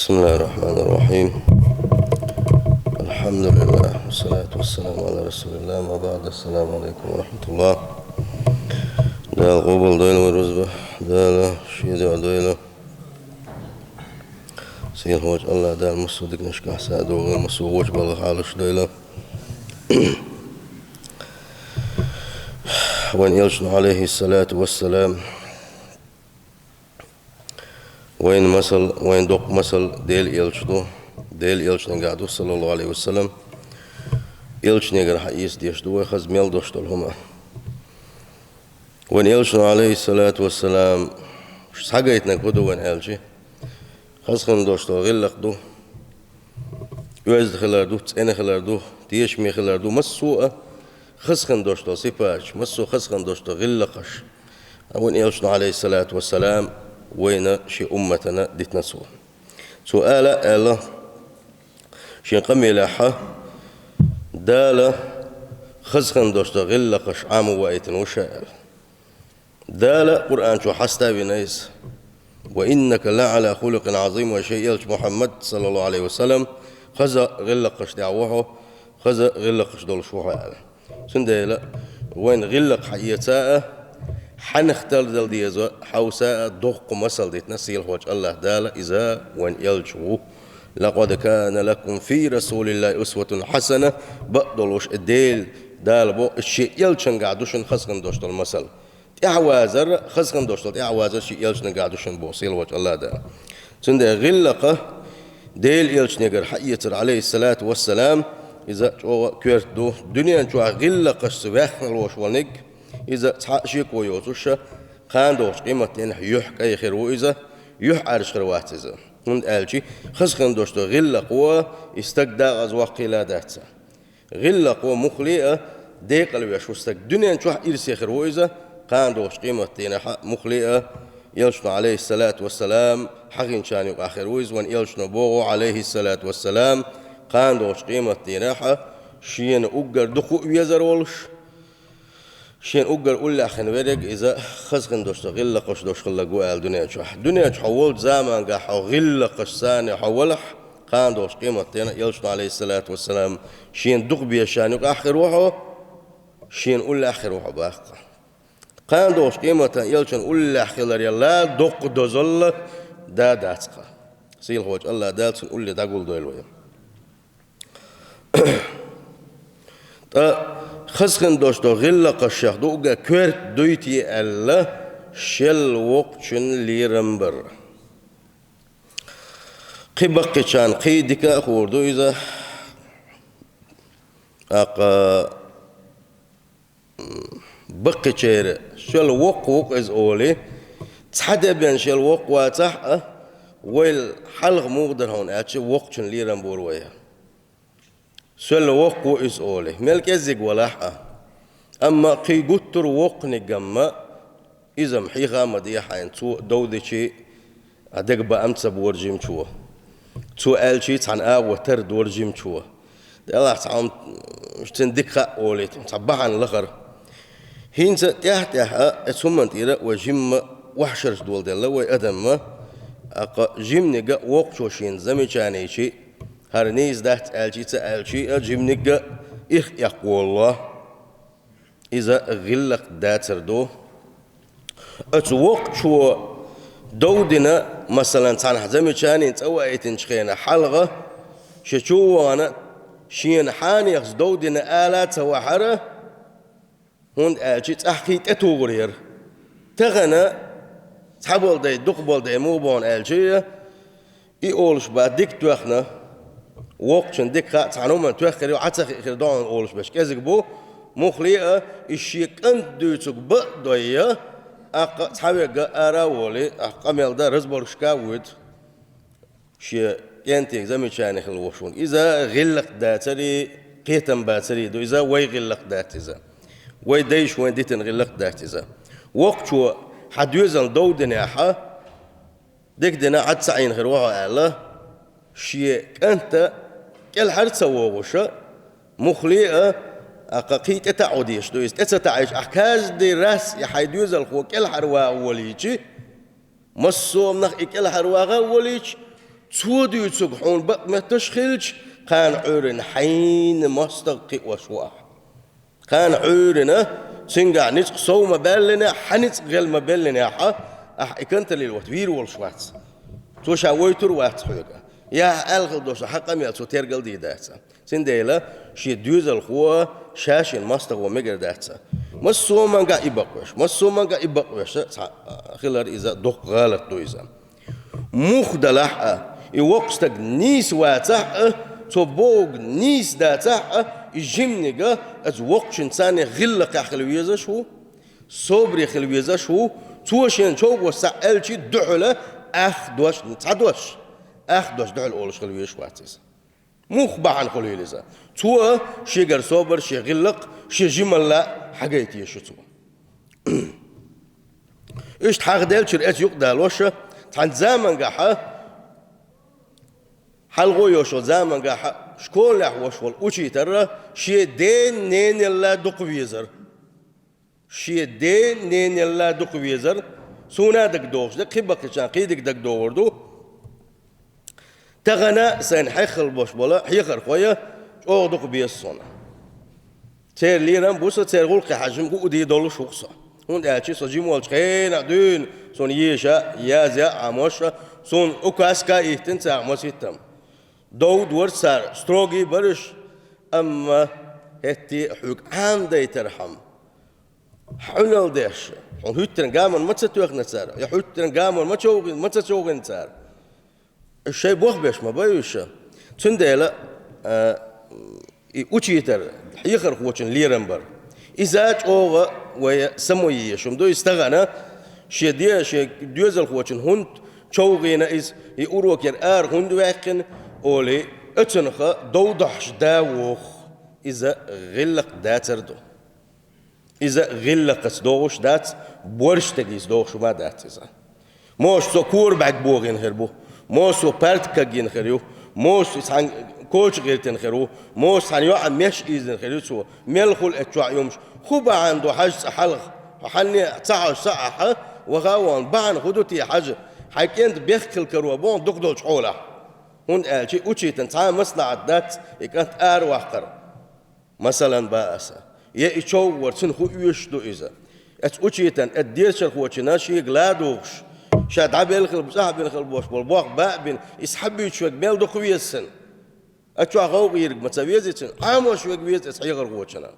بسم الله الرحمن الرحيم. الحمد لله والصلاة والسلام على رسول الله. ما بعد. السلام عليكم ورحمة الله. دال قبل ديل ورزبة دال شيد وديل سيل هوج الله دال مسودك نشكح سعد وغير مسوغوش بلغ حالش ديل وين يلشن عليه الصلاة والسلام وين دوق مثل ديل يلشن قعدو صلى الله عليه وسلم يلشن يقر حقيس ديشتو خز ميل دوشتو هما وين يلشن عليه الصلاة والسلام حقيتنا كدو وين يلشي خز خن دوشتو غلق دو يوزد خلار دو تسين خلار دو تيش مي خلار دو مسوء خز خن دوشتو سيباش مسو خز خن دوشتو غلقش وين يلشن عليه الصلاة والسلام وين شي أمتنا ديتنا سؤال الله شي قميلحة دالة خزخن دوشتا غلقش عام وايتن وشائل دالة قرآن شو حستا بنيس وإنك لعلى خلق عظيم وشيء يلش محمد صلى الله عليه وسلم خز غلقش دعوه خز غلقش دول شوحة سندالة وين غلق حياتها حنختار دل ديزا حوساء دوق مسل ديت نسيل هوج الله دال إذا وين يلجو لقد كان لكم في رسول الله أسوة حسنة بقدلوش الديل دال بو الشيء يلشن قعدوشن خسخن دوشت المسل تعوازر خسخن دوشت تعوازر شيء يلشن قعدوشن بوصيل هوج الله دال سند غلقة ديل يلشن يقر حيتر عليه الصلاة والسلام إذا كيرت دو دنيا جو غلقة سواخن الوش ونق إذا تحقشي كويوتوش خاندوش قيمتين يحك أي خير وإذا يح عرش خير واتزا هند ألشي خز خندوش تو غلة قوة استقدا غزوا قيلادات غلة قوة مخليئة ديق الويش وستق دنيا نشوح إرسي خير وإذا خاندوش قيمتين مخليئة يلشن عليه الصلاة والسلام حقين شان يقع خير وإذا وان يلشن بوغو عليه الصلاة والسلام خاندوش قيمتين شين أقر دخو يزر ولش شين أقول أول أخن ورق إذا خزخن دوشت غلقش دوش خلقوا الدنيا شح دنيا حولت زمان قا غلقش ثاني حولح كان دوش قيمة تينا يلشن عليه الصلاة والسلام شين دق بيشان يق آخر وحو شين أول آخر وحو باق كان دوش قيمة يلشن أول آخر يلا دق دوزل دا داتقا سيل هوج الله دالسن أول داقول دويلويا خزخن دوشتو غلق الشيخ دوغا كورت دويتي الله شل وقتشن ليرمبر قبقي شان قيدك أخوردو إذا أقا بقي شير شل وق إز أولي تحدى بين شل وق واتح ويل حلق مقدر هون أتش وقتشن ليرمبر ويا سؤال وقو إس أولي ملك يزيق ولاحة أما قي قطر وقني جمّا إذا محيخا مديحة تو دودي شيء أدق بأمتس بورجيم شو تو قال شيء عن وتر دورجيم شو ده الله تعام تندك أولي تصبح عن الآخر هين تحت اسمه تيرا وجيم وحشر دول ده لو أدم أق جيم نجا وقت وشين زمي كاني شيء هرنيز دهت ألشي أجمنك يقول الله إذا غلق داتر دو أتوقع شو دودنا مثلا تان حزمي كانين توا أيتن شخينا حلقة شو أنا شين حاني يخز دودنا آلات وحرة هون ألشي تحكي تتوغرير تغنى تحبول داي دقبول داي موبون ألشي يقولش بعد ديك توخنا وقتشن ديك تعنوما توخري وعتخ خردان أولش باش كذا بو مخليئة الشيك أنت دوتك بقضية أق تحبي أراولي أقامل ده رزبر شكاود شيء ينتج زمي شاني خلوشون إذا غلق داتري قيتم باتري دو إذا وي غلق دات إذا وي ديش وين ديتن غلق دات إذا وقت شو حديوزن دودنا حا ديك دنا عد سعين خروها الله شيء أنت كل حرت سووشة مخليئة أقاقيت تعوديش دويس تتعيش أحكاز دي راس يحيدوز الخو كل حروا أوليتي مصوم نخ كل حروا أوليتي تودي تسقحون بق ما تشخلش كان عورن حين مستقي وشواح كان عورنا سنجع نسق صوم بلنا حنسق غل ما بلنا كنت للوقت فيرو والشوات توش عويتر وات حوجة يا ألغ دوش حقا ميال سو ترجل دي داتسا سنديلا شي دوزل خوا شاشين مستق ومجر داتسا مسو مانجا إبقوش خلال إذا دق غلط دويزا مخدلح يوقستك نيس واتح تبوغ نيس داتح الجمنجا از وقش إنسان غلق خلويزا شو صبري خلويزا شو توشين شو وسألتي دعلة أخدوش دعل أولش خلويش واتيز مخبع عن خلويزا تو شيغر صبر شي غلق شي جمل لا حاجيتي شو تو إيش تحقدل شرقت يقدر وش عن زمن جحا حلقو يوشو زمن جحا شكول وشول وشي ترى شي دين نين الله دقويزر شي دين نين الله دقويزر سونا دك دوش دك خبك شان قيدك دك دوردو تغنى سين حيخل بوش بولا حيخر خويا او دق بيسونا تير ليران بوسا تير غلق حجم قودي دولو شوقسا هون داچي سجيم والخين دون سون يشا يازا عموشا سون اوكاسكا ايتن تعمسيتم دود ورسار ستروغي برش اما هتي حق عندي ترحم حلل داش وهتن قامن ما تتوخنا سار يا هتن قامن ما تشوغن سار الشيء بوخ بيش ما بايوشا تنديلا اوتشيتر يخر خوتن ليرنبر إذا أوغا ويسمويه شمدو يستغنى شيء ديا شيء دوزل خوتن هند شوغينا إز يقولوك ير هند واقن أولي أتنخا دودحش داوخ إذا غلق داتردو إذا غلق دوش دات بورش تجيز دوش ما دات إذا موش سكور بعد بوغين هربو موش سو بارتكا جين خريو موش يسحن كوش غير تنخرو موش هنيو عم مش إذن خليتو ملخول أتوع يومش خوبا عنده حاج حلق حني ساعة ساعة وغاوان بعن خدوتي حاجة حكينت بيخكل كروبون دقدول شحولة هون شيء وشي تنتعامل مصنع الدات كانت واحقر مثلا بأسا يشوا ورسن خو يشدو إذا وشي تن الدير شرخو ناشي غلادوش شاد عبيل خلب صاحب خلبوش بالبوق بابن يسحبي شوك ميل دو خويسن أشوا غو غير متسويزتن عاموش وجبيز إسحيق الغوتشنا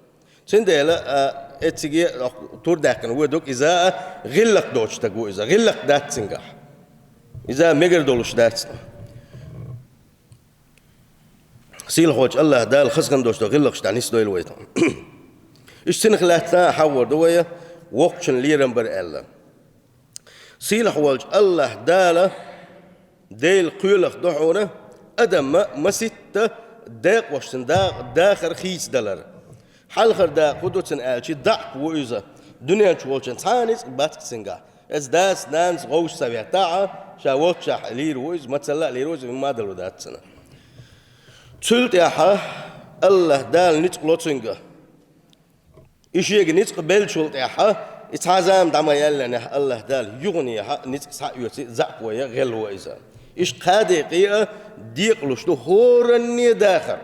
سندلا اتجي تور داكن ودوك إذا غلق دوش تجو إذا غلق دات سنجح إذا مجر دولش دات سيل خوش الله دال خسكن دوش غلق شتانيس دويل ويتهم إيش سنخلاتنا حور دوية وقتشن ليرن بر الله سيل خوش الله دال ديل قيلق دحونه أدم ما ستة داق وشتن داخر خيس دلر حلخر داق قدوتن آلشي داق وإذا دنيا شوالشن تانيس باتك سنجا از داس نانس غوش سبيعتاعة شاوت شاح ليروز ما تسلق ليروز من ما دلو دات سنة تسلت ياحا الله دال نتق لوتسنجا إشيق نتق بلشولت ياحا اتعزام دعما يالا الله دال يغني ياحا نتق ساقيوتي زعقوية غلوة إذا إيش قادقية ديق لشتو هورني داخل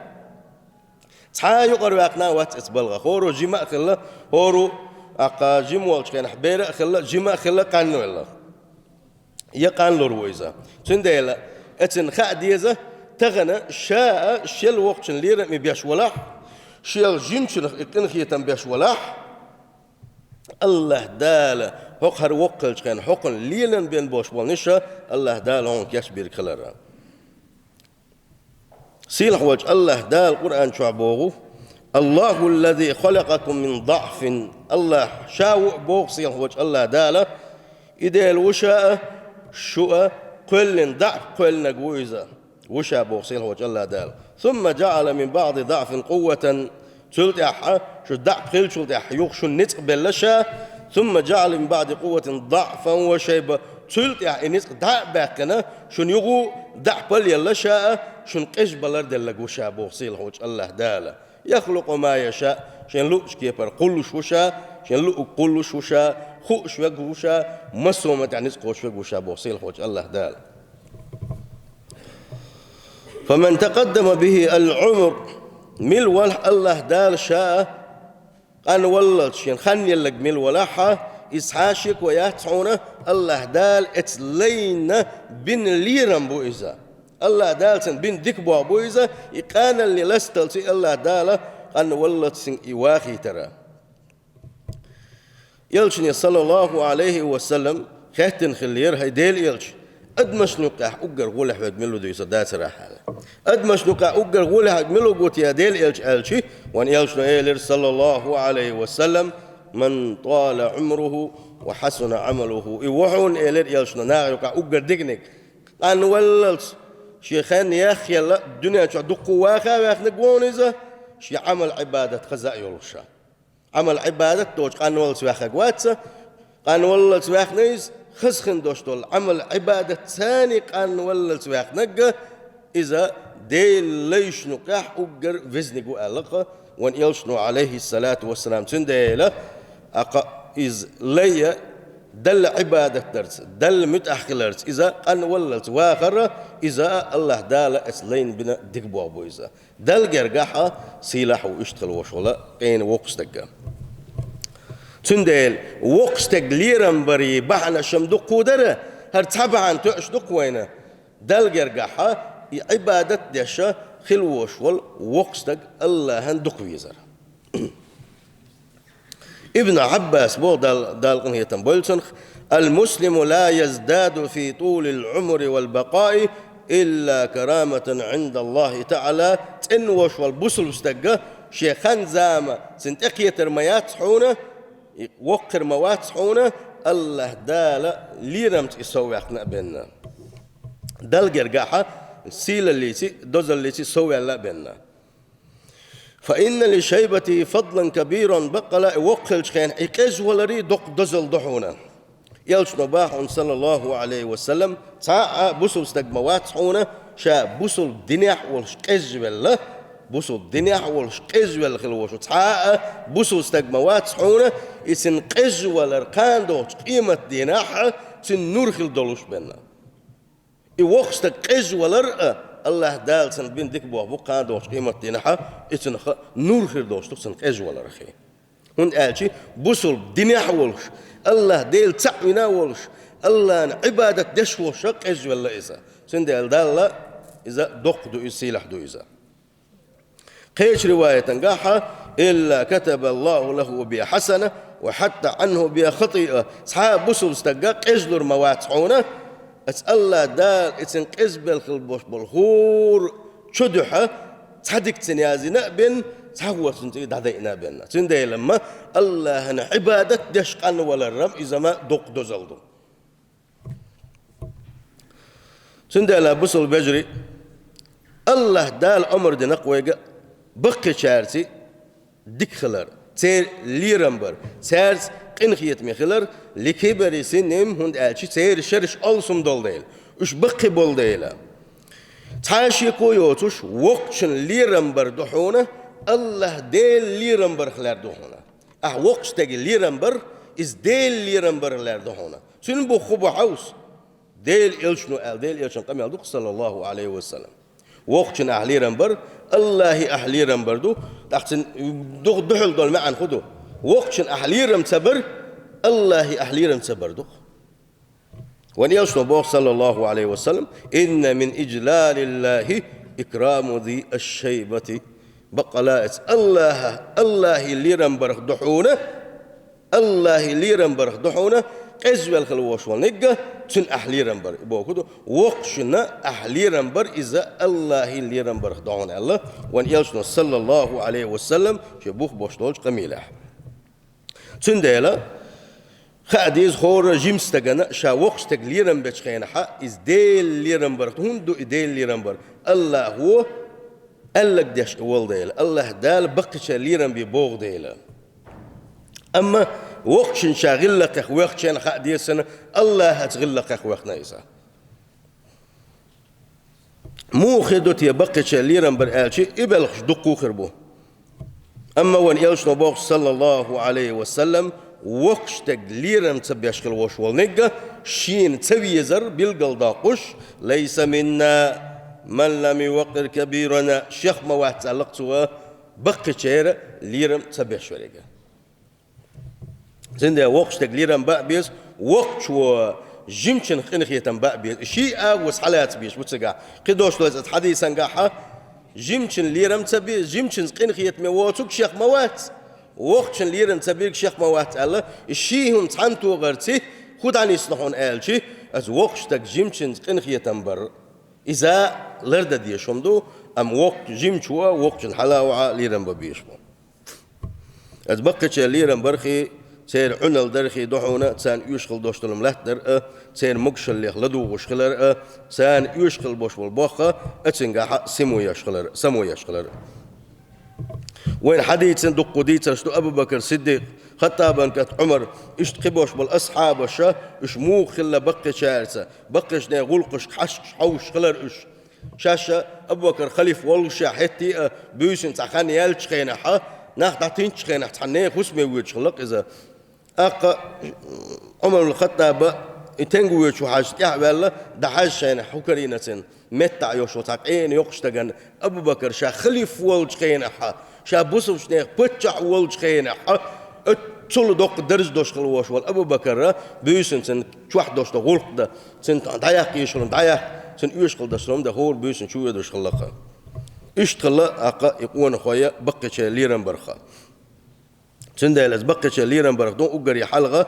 تحا يقر واقنا وات اسبلغا هورو جماع خلا هورو اقا جموالش كان حبيرة خلا جماع خلا قانو الله يقان لرويزا تنديلا اتن خاديزا تغنى شاء شل وقت ليرة مبياش ولاح شل جنشن اتنخيتن بياش ولاح الله دال هقر وقلش كان حقن ليلن بين بوش بالنشا الله دال هون كيشبير كلارا سيل حواج الله دال القرآن شعبوه الله الذي خلقكم من ضعف الله شاو بوغ سيل حواج الله دال إذا الوشاء شو كل ضعف كل نجويزة وشاء بوغ سيل حواج الله دال ثم جعل من بعض ضعف قوة شلت يا شو ضعف خل شلت يا يوخ شو نتق بلشة ثم جعل من بعد قوة ضعفا وشيبة شلت يا نتق ضعف باكنا شو يغو ضعف بلشة شو قش بلرد اللي وشاء بوغ سيل حواج الله دال يخلق ما يشاء شن لوش كيبر قلش وشاء شن لو قلش وشاء خوش وجوشا مسومة يعني قوش وجوشا بوصيل خوش الله دال فمن تقدم به العمر مل وله الله دال شاء قان ولش خن يلق مل ولها إسحاشك وياتعونه الله دال اتلين بن ليرم بويزا الله دال سن بن ديكبو بويزا يقان اللي لستلتي الله دال قان ولت سن إواخي ترى يلشني صلى الله عليه وسلم خاتن خلير هيديل يلش أدمش نقاح أجر غول حد ملو دويسا دات راحة أدمش نقاح أجر غول حد ملو قوت يا ديل يلش ألشي وان يلش نيلر صلى الله عليه وسلم من طال عمره وحسن عمله يوحون إلر يلش ناغي نقاح أجر دقنك أن وللت شيخان يا أخي لا الدنيا دق واخا وياخنك وونيزا شي عمل عبادة خزاء يلشا عمل عبادة توج قان وللت وياخك واتسا قان وللت وياخنيز خسخن دوشتول عمل عبادة ثاني قان وللت وياخنك إذا ديل ليش نقاح أجر وزنك وألقى وان يلشنو عليه الصلاة والسلام تنديله إذ لي دل عبادة درس دل متأخلرت إذا قان وللت واخر إذا الله دال أسلين بنا دقبوا أبو إذا دل جرجحة سلاح واشتغل وشولا قين وقستك تندل وقستك ليرم بري بحنا شمدق قدره هر طبعا تشدق وينه دل جرجحة عبادة دشة خلوش وال وقستك الله هندق ويزر ابن عباس بو دال قنية بولسن المسلم لا يزداد في طول العمر والبقاء إلا كرامة عند الله تعالى تنوش والبسل استقى شيخان زامة سنتقية رميات حونة وقر موات حونة الله دال ليرمت يسوي احنا بيننا دال جرجاحة سيل اللي سي دوز اللي سي سوي لا بيننا فإن لشيبتي فضلا كبيرا بقى وقل شخين إكاز ولري دق دزل دحونا يلش نباح صلى الله عليه وسلم تاع بوسل استقموات حونا شا بوسل دنيا والشقز ولا بوسل دنيا والشقز ولا خلوش تاع بوسل استقموات حونا يسن قز ولا رقان دوش قيمة ديناح سن نور خل دولوش بينا يوقست قز ولا رأى الله دال سن بين ديك بوه بقى دوش قيمة ديناح يسن نور خل دوش تقسن قز ولا رخي هون قالشي بوسل دنيا والش الله ديل تعوينا والش الله عبادة دش وشق إز ولا إذا سندال دال إذا دق دو يسيلح دو إذا قيش رواية قاحة إلا كتب الله له بها حسنة وحتى عنه بها خطيئة صحاب بوسل استقاق إجدر مواتعونه الله دال إتن قزبل خلبوش بالخور شدحة تصدق تنيازينا بين تحوّل سنتي دعينا بيننا سندي لما الله هنا عبادة دشقان ولا الرم إذا ما دق دزلدو سندي لا بصل بجري الله دال أمر دينك ويجا بقي شارتي ديك خلر تير ليرمبر تيرز قنخيت مخلر لكبر سنم هند ألشي تير شرش ألسم دول ديل وش بقي بول ديلا تعاشي كويوتوش وقتشن ليرمبر دحونه الله ديل ليرمبر خلار دهونا وقت تجي ليرمبر إز ديل ليرمبر خلار دهونا سن بو خبو حوس ديل إلشنو ديل إلشن قام يالدوك صلى الله عليه وسلم وقتنا ليرمبر الله ليرمبر دو تحسن دوغ دحل دول معن خدو وقتنا ليرم تبر الله ليرم تبر دو وان يلشنو بوخ صلى الله عليه وسلم إن من إجلال الله إكرام ذي الشيبة بقلاء الله اللي رمبرخ دحونه الله اللي رمبرخ دحونه قزوال خلوش ونجا تن أحلي رمبر بوكدو وقشنا أحلي رمبر إذا الله اللي رمبرخ دحونه الله وان يلشنا صلى الله عليه وسلم شبوخ بوشتولش قميلح تن ديلا خاديز خور جيمس تجنا شا وقش تجلي رمبر خينا حق إز ديل اللي رمبرخ هندو ديل اللي رمبر الله هو قالك داش أول ديلا الله دال بقش ليرم ببوغ ديلا أما وقت شاغل لك وقت شان خادي سنة الله هتغل لك وقت نايسا مو خدوت يبقش ليرم برآلشي إبلخش دقو خربو أما وان يلش نبوغ صلى الله عليه وسلم وقش تق ليرم تبيشكل وش والنقة شين تبيزر بالقل داقش ليس منا من لم يوقر كبيرنا شيخ موات علقتوا بقي شير ليرم تبع شوريكا زين ده وقت ليرم بق بيس وقت شو جمشن خنخيتم بق بيس شيء وسحلات بيش بتسقع قدوش لازت حديثا قاحة جمشن ليرم تبي جمشن خنخيت مواتك شيخ موات وقت ليرم تبيك شيخ موات الله الشيء هم تعنتو غرتي خد عن يصلحون آلشي از وقتك جمشن خنخيتم بر إذا لرد دي شمدو أم وقت جمشوا وقت الحلاوة ليرم ببيشمو از بقيتش ليرم برخي سير عنل درخي دحونا سان يشغل دوشتلم لهتر سير مقشل اللي خلدو وشخلر سان يشغل بوش والبوخة اتسنقا سمو يشغلر وين حديث دق قديت اشتو أبو بكر صديق خطابا كت عمر اشتقبوش بالأصحاب الشا اش مو خلا بقي شارسة بقيش نا غلقش حش حوش خلر اش شاشة أبو بكر خليف والشا حتي بيوسن تخاني يالش خينحا ناخدتين خينح تحنيه خسمي ويتش خلق إذا أقا عمر الخطاب يتنقوي شو حاجة يعمل ده حاجة شيء حكرينة متى يوشو تاقين يقشتغن أبو بكر شا خليف والج خينحا شا بوسف شنيخ بتشع والج خينحا تصل دوق درج دوش خلوش وال أبو بكر بيسن سن شوح دوش تغلق ده سن دايق يشلون دايق سن يشغل ده سلام ده هو بيسن شو يدوش خلقه اشتغل أقا يقون خويا بقي شيء ليرن برخا سندال بقيتش ليرن برخدون أجري حلقة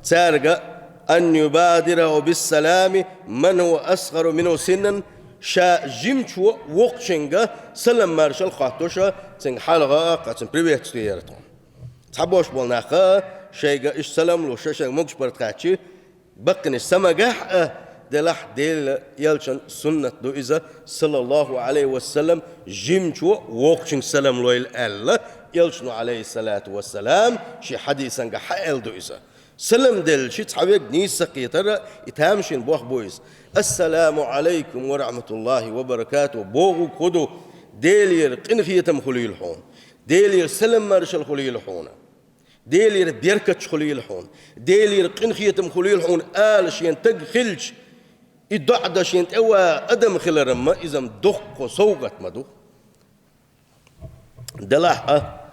سارقة أن يبادر بالسلام من هو أصغر منه سنا شا جمشو وقشنجا سلم مارشال خاطوشا سن حلقة قاتن بريبيت سيارتون تحبوش بالناخا شيء إيش سلام لو شيء مقش برتقاتشي بقني السماجح دلح ديل يلشن سنة دو إذا صلى الله عليه وسلم جمشو وقشن سلام لو الألا يلشنو عليه الصلاة والسلام شي حديثا حائل دو إذا سلم دل شي تحويق نيس سقيتر يتهامشين بوخ بويس السلام عليكم ورحمة الله وبركاته بوغو كدو ديلير قنخيتم خليل حون ديلير سلم مرشل خليل حون ديلير بيركتش خليل حون ديلير قنخيتم خليل حون آل شين تق خلج يدعد شين توا أدم خلرما إذا مدخ صوغت مدخ دلاحة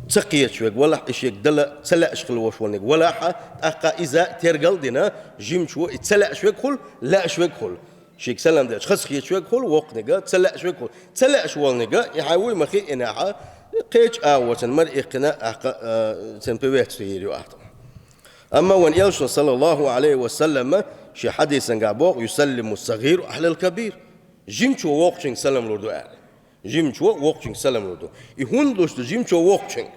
تسقيت شويك ولا إشيك دلا تسلع شغل وشونك ولا أقا إذا ترجل دينا جيم شو تسلع شويك كل لا شويك كل شيك سلام ده خص خيت شويك كل وقت نجا تسلع شويك كل تسلع شوال نجا يحاول مخي إنها قيش أول مر إقناع أقا تنبويت سيريو أحد أما وان يلشن صلى الله عليه وسلم شي حديث عبوق يسلم الصغير أهل الكبير جيم شو وقتين سلام لردو جيمشو وقتين سلام لودو يهون دوست جيمشو وقتين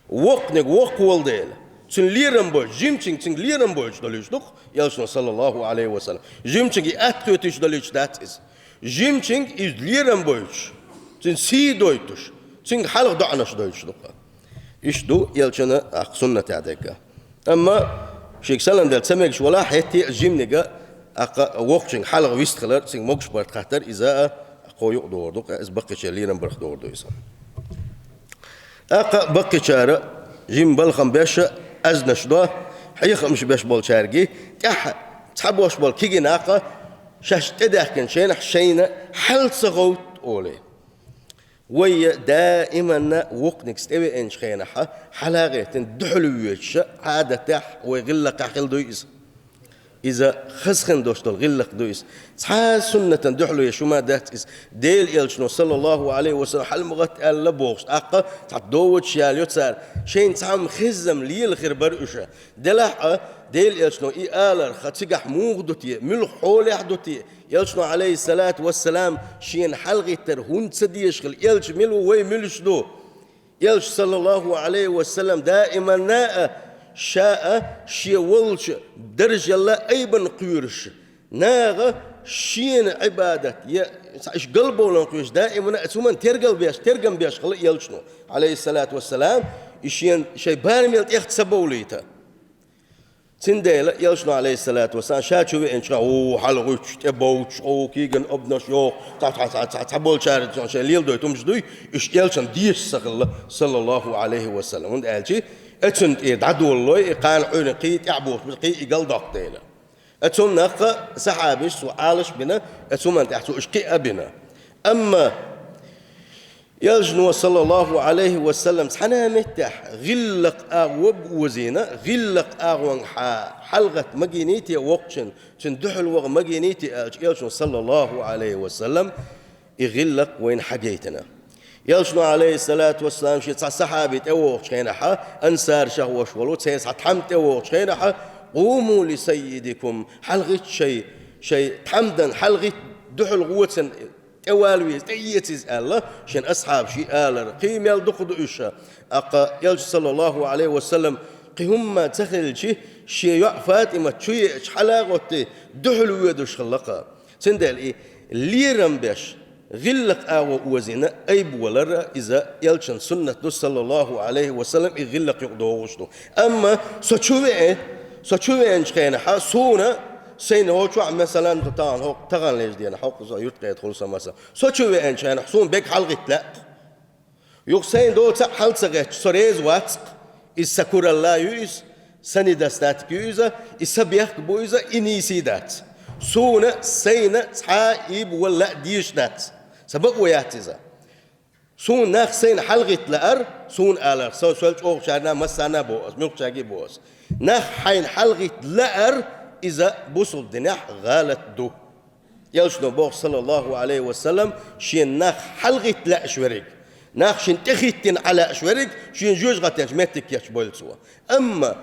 وقتنك وق والديل تن ليرن بوج جيمشين تن ليرن بوج دليش دوك يلشنا صلى الله عليه وسلم جيمشين أتكوتش دليش داتس جيمشين إز ليرن بوج تن سي دويتش تن حلق دعناش دويش دوك إيش دو يلشنا سنة تعدك أما شيك سلام دل سمعش ولا حتى جيمنيجا وقتين حلق ويستخلر تن موكش برد خطر إذا قوي دوردوك از بقيتش ليرن برخ دوردو يسا اقا بقيتشارة جيم بالخم باش از نشدو حيخم مش باش بول شارجي تح تحبوش بول كيجي ناقا شاش تدخن شين حشينا حل صغوت اولي وي دائما وقنك استوي انش خينها حلاغه تندحلويش عاده تح ويغلق عقل دويس إذا خسخن دوشتل غلق دويس صحا سنة دحلو يشوما دات ديل يلشنو صلى الله عليه وسلم حل مغت ألا بوغش أقا تعدوت شيال يتسار شين تعم خزم ليل خير برؤشة دلح ديل يلشنو آلر خاتيقح موغ دوتي ملخ حولي حدوتي يلشنو عليه الصلاة والسلام شين حلغي ترهون تسدي يشغل يلش ملو وي ملش دو يلش صلى الله عليه وسلم دائما ناء شاء شي ولش درجة لا أيبن قيرش ناغ شين عبادة إيش قلبه ولا قيرش دائما أسومن ترقم بيش خلق يلشنو عليه الصلاة والسلام إشين شيء بارم يلت يختسبوا ليتا تنديل يلشنو عليه الصلاة والسلام شاتشو بإنش حلقوش تبوش كيجن أبنش يو تحبول شارد شان ليل دوي تمش دوي إيش يلشن ديش سخل صلى الله عليه وسلم وند قالشي اتسنت دعدو الله قال عون قيت يعبوش قي يقل دقتيله أتوم ناقة صحابيش سؤالش بنا أتوم أنت أحسو إشكي أبنا أما يلجنو صلى الله عليه وسلم حنا متح غلق أغوب وزينة غلق أغوان حلقة مجينيتي وقتشن تندحل وغ مجينيتي يلجنو صلى الله عليه وسلم يغلق وين حاجيتنا يلجنو عليه الصلاة والسلام شيء صحابي توقش خينحة أنصار شهوش ولو تسيس حتحم توقش خينحة قوموا لسيدكم حلقة شيء حمدا حلقة دحل قوة توالوي تيتز الله شن أصحاب شيء آلر قيم يلدقد إيشا أقا يلج صلى الله عليه وسلم قيهم تخل شيء فاطمة شيء حلاقة دحل ويدوش خلقا سندل إيه ليرم بيش غلق آو وزنا أيب ولر إذا يلشن سنة صلى الله عليه وسلم يغلق يقدوشتو أما سوچوه انشخينا حاسونا سين هو شو مثلا تطان هو تغن ليش دينا حق يرتقي خلصا مثلا سوچوه انشخينا حسون بيك حلقة لا يوك سين دو حلق سغيش سوريز واتق إسكور الله يوز سني دستات يوزا إسبيخ بويزا إنيسي دات سونا سينا صحائب ولا ديش دات سبق وياتيزا سون ناخ سين حلقة لأر سون آلر سوالش أوه شارنا مسانا بوز ملك شاقي بوز ناخ حين حلقة لأر إذا بوصل دناح غالت دو يلشنو بوغ صلى الله عليه وسلم شين ناخ حلقة لا أشوريك ناخ شين تخيتين على أشوريك شين جوج غتين شمتك ياش بولتسوا أما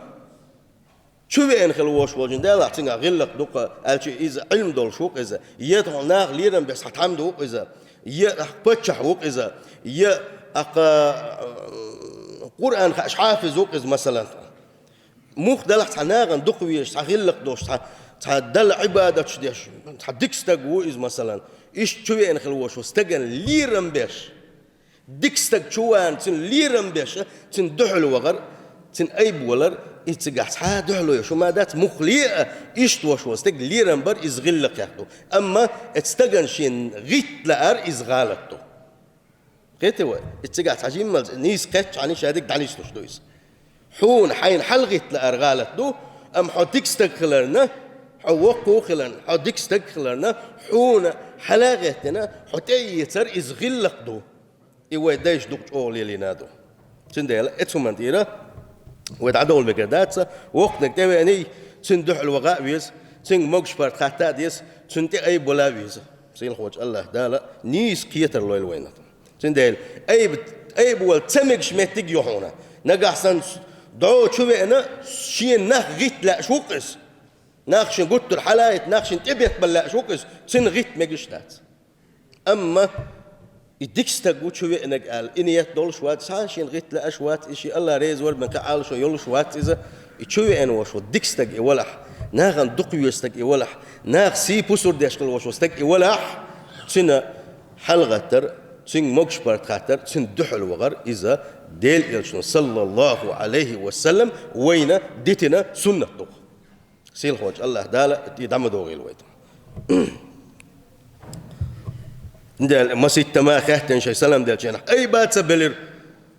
شو بين خلوش وجن ده لا تنع غلق دوقة ألشي إذا علم دول شوق إذا يدعو ناخ ليرن بس حتحمدو إذا يبتشح وق إذا قرآن خش حافظ وق إذا مثلا مخ دلح تناغن دقويش تغلق دوش تدل عبادة شديش تديك استجو إذا مثلا إيش شو بين خلوش واستجن ليرن بيش ديك استج شوان تن ليرن بيش تن دحل وغر تن أيب ولر إتجاه حادحلو يشو ما دات مخلية إيش توش واستج ليرن بر إز غلق يحدو أما استجن شين غيت لأر إز غالطو قيتوا إتجاه حجيم مال نيس قتش عني شادك دعنيش تشدويس حون حين حلقت لأر غالطو أم حديك استج خلرنا حوقو خلرنا حديك استج خلرنا حون حلاقتنا حتى يتر إز غلق دو إيوه دايش دوك أولي لينادو تنديلا إتسومان ديرا وتعدول بكردات وقت نكتبه أني تندح الوغاء بيس تند موجش فرتخاتا ديس تندي أي بولا بيس سيل خوج الله دالا نيس كيتر لويل وينات تنديل أي بول تمجش متج يحونا نجح سن دعو شوفي أنا شين نخ غيت لا شوقس نخش قلت الحلايت نخش تبيت بلا شوقس سن غيت مجشتات أما يديك استجود شو إنك قال إني يتدول شوات سانشين غيت لا شوات إشي الله ريز ورد من كعال شو يول شوات إذا يشوي إنه وشو ديك استج ولح ناغن دقي استج ولح ناغ سي بوسور ديشكل وشو استج ولح سنة حلقة تر سن موكش بارت خاطر سن دحل وغر إذا ديل يلشون صلى الله عليه وسلم وين ديتنا سنة دو سيل خوج الله دالا يدعم دوغي الويت دل مسجد تما خاتن شيء سلام دل جنا أي بات سبلر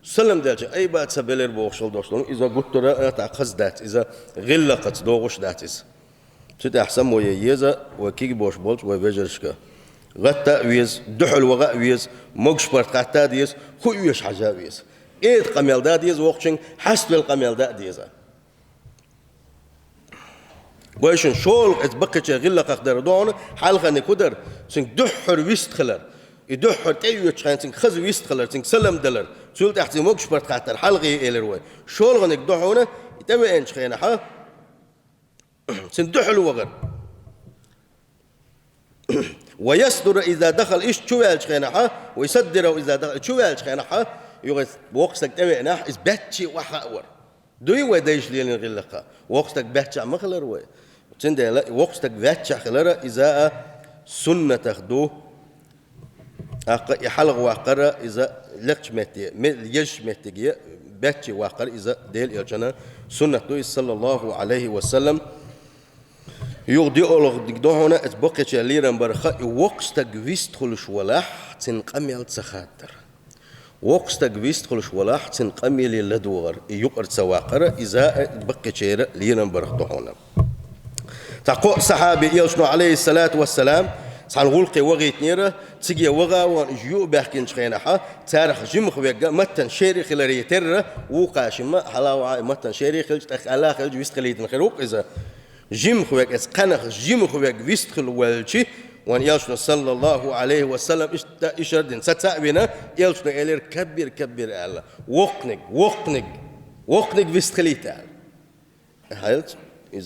سلام دل جنا أي بات سبلر بوخشل دوشلون إذا قلت رأى تعقز دات إذا غلقت دوغش داتيز تد أحسن ويجيزا وكيك بوش بولش ويجرشكا غتا ويز دحل وغا ويز مقش برتقاتا ديز خو ويش حاجة ويز إيد قميل دا ديز وقشن حسب القميل دا ديزا ويشن شول اتبقيت غلق اقدر دون حلقه نقدر سن دحر ويست خلر يدحر تيو تشان سن خز ويست خلر سن سلم دلر سول تحت موكش برت خاطر حلقه الر وي شول غنك دحونه يتبع انش خينا ها سن دحل وغر ويصدر اذا دخل ايش شوال خينا ها ويصدر اذا دخل شوال خينا ها يغث وقتك تبعنا اس باتشي وحاور دوي ودايش لين غلقه وقتك باتشا مخلر وي تندل وقتك باتشا خلره اذا سنه تاخدو حلق واقر اذا لقش متي يش متي باتشي واقر اذا ديل يجنا سنه دو صلى الله عليه وسلم يغدي اولغ دو هنا اتبقيت ليرن برخه وقتك ويستخلش ولاح تنقمل تخاطر وقتك بيستخلش ولا حتن قميل لدور يقر سواقر إذا بقي شيء لينا برخته هنا تقو صحابي يلشنو عليه الصلاة والسلام صار غلقي وغيت نيرة تيجي وغا وانجيو بحكين شخينها تاريخ جمخ ويجا متن شيري خلري تر وقاش ما حلاوة متن شيري خلج تخلا خلج ويستخليت الخروق إذا جمخ ويج اسقنخ جمخ ويج ويستخل والشي وان يلشنو صلى الله عليه وسلم إشردين ستأبنا يلشنو إلير كبير كبير الله وقنق ويستخليت الله هايلت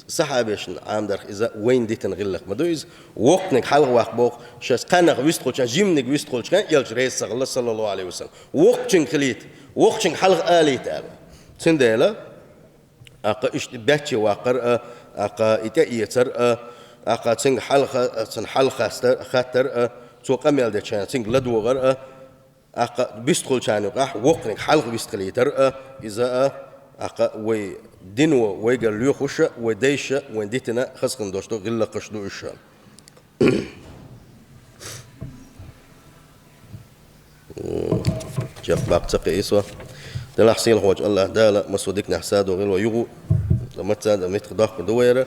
صحابيشن عام درخ إذا وين ديتن غلق مدويز وقتنك حلق واق بوق شاس قنق ويستخل شان جيمنك ويستخل شان يلج رئيس الله صلى الله عليه وسلم وقتن خليت وقتن حلق آليت آل سنديلا أقا إشت باتشي واقر أقا إتأيتر أقا تنگ حلق خاتر توقع ميل دي شان تنگ لدوغر أقا ويستخل شان يقاح وقتنك حلق ويستخليتر إذا أقا وي دينو ويجر ليوخش وديش ونديتنا خسقن دوشتو غلا قشدو إيش جاب باق تقي إسوا دل حسين خوج الله دالا مسودك نحساد وغل ويغو لما تساد ميت ضخ دويرة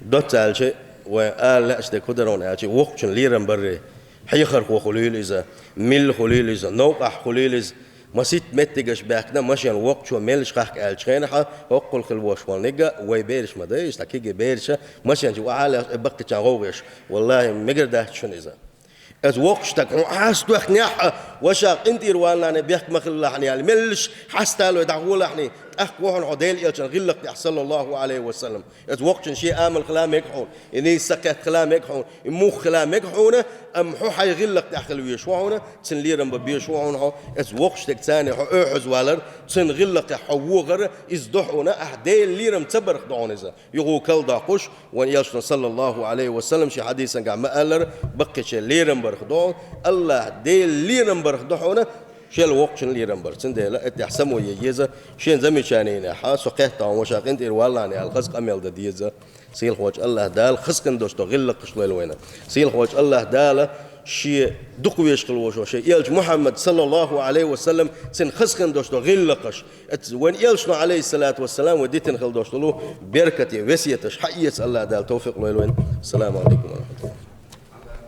دوت على شيء وقال لا أشتى كدرون على شيء وقتشن ليرن بري حيخرق وخليل إذا مل خليل إذا نوقع خليل إذا مسيت متجش باكنا ماشيان وقت شو ملش خاك الشخينها وقل خلوش والنجا ويبيرش ما دايش تكيجي بيرشة ماشيان جو على بقت جاوغش والله مقدر شن إذا از وقت تك عاست وخنيح وشاق انت يروالنا أنا بيحك مخل لحني يعني ملش حستالو يدعو لحني أخوهن عديل يجن غلق صلى الله عليه وسلم از وقت شيء آمل خلام يكحون إني سكت خلام يكحون مو خلام يكحونه أم حو حي غلق داخل ويشوعونه تن ليرم ببيشوعونه از وقت تك ثاني حو أحز والر تن غلق حوغر إزدحونه أحديل ليرم تبرخ دعون إذا يغو كل داقش وان يلشن صلى الله عليه وسلم شي حديثا قام مقالر بقيش ليرم برخ دعون الله ديل ليرم برخ دعونه شيل وقت اللي رمبر سندلا اتحسموا يجيزا شين زمي شانين حاس وقت وشاقين تير والله يعني الخزق اميل دديزا سيل خوج الله دال خزقن دوشتو غلق شلويل وينا سيل خوج الله دال شي دقويش قلوش شي يلج محمد صلى الله عليه وسلم سن خزقن دوشتو غلقش وين يلشنا عليه الصلاه والسلام وديتن خل دوشتو بركتي وسيتش حيت الله دال توفيق ويل وين السلام عليكم ورحمه الله